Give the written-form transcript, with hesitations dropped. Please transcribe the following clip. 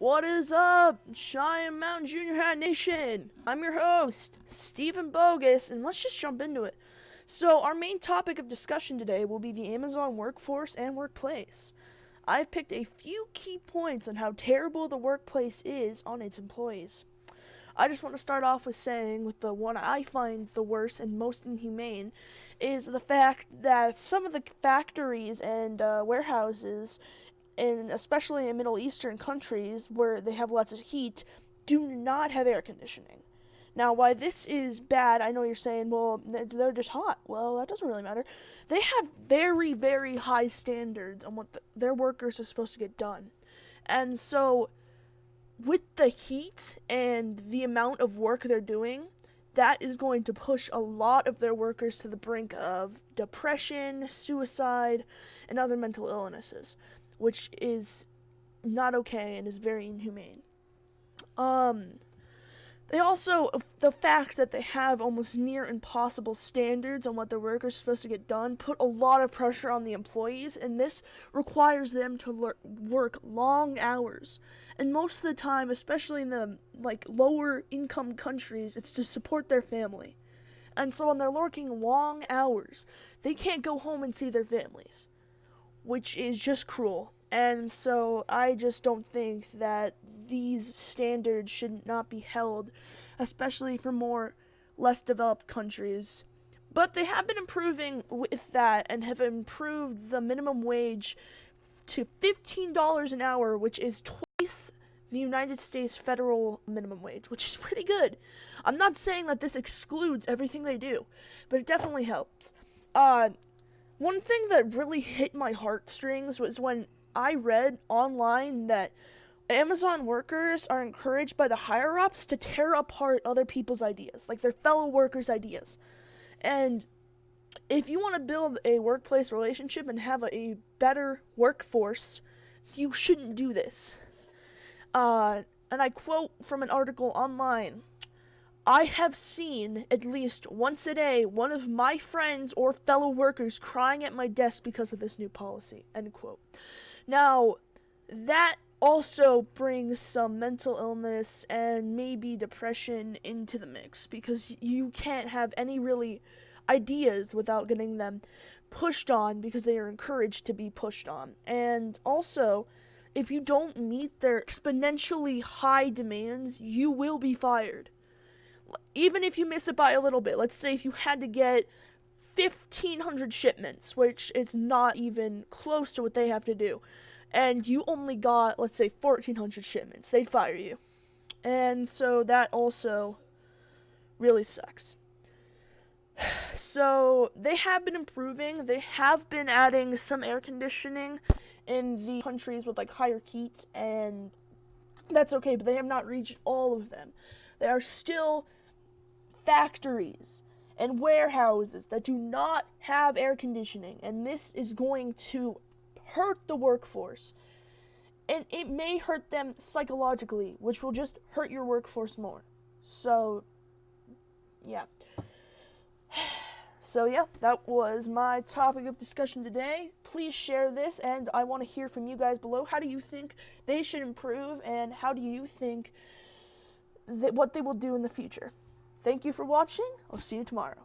What is up, Cheyenne Mountain Junior High Nation? I'm your host, Stephen Bogus, and let's just jump into it. So, our main topic of discussion today will be the Amazon workforce and workplace. I've picked a few key points on how terrible the workplace is on its employees. I just want to start off with saying, with the one I find the worst and most inhumane, is the fact that some of the factories and warehouses, and especially in Middle Eastern countries where they have lots of heat, do not have air conditioning. Now, why this is bad, I know you're saying, well, they're just hot. Well, that doesn't really matter. They have very, very high standards on what their workers are supposed to get done. And so, with the heat and the amount of work they're doing, that is going to push a lot of their workers to the brink of depression, suicide, and other mental illnesses, which is not okay and is very inhumane. They also, the fact that they have almost near impossible standards on what their workers are supposed to get done, put a lot of pressure on the employees, and this requires them to work long hours. And most of the time, especially in the lower income countries, it's to support their family. And so when they're working long hours, they can't go home and see their families, which is just cruel. And so I just don't think that these standards should not be held, especially for less developed countries. But they have been improving with that and have improved the minimum wage to $15 an hour, which is twice the United States federal minimum wage, which is pretty good. I'm not saying that this excludes everything they do, but it definitely helps. One thing that really hit my heartstrings was when I read online that Amazon workers are encouraged by the higher-ups to tear apart other people's ideas, like their fellow workers' ideas. And if you want to build a workplace relationship and have a better workforce, you shouldn't do this. And I quote from an article online, "I have seen, at least once a day, one of my friends or fellow workers crying at my desk because of this new policy," end quote. Now, that also brings some mental illness and maybe depression into the mix, because you can't have any really ideas without getting them pushed on, because they are encouraged to be pushed on. And also, if you don't meet their exponentially high demands, you will be fired. Even if you miss it by a little bit. Let's say if you had to get 1,500 shipments, which is not even close to what they have to do, and you only got, let's say, 1,400 shipments, they'd fire you. And so that also really sucks. So they have been improving. They have been adding some air conditioning in the countries with higher heat, and that's okay, but they have not reached all of them. There are still factories and warehouses that do not have air conditioning, and this is going to hurt the workforce. And it may hurt them psychologically, which will just hurt your workforce more. So, yeah. So, yeah, that was my topic of discussion today. Please share this, and I want to hear from you guys below. How do you think they should improve, and how do you think what they will do in the future? Thank you for watching. I'll see you tomorrow.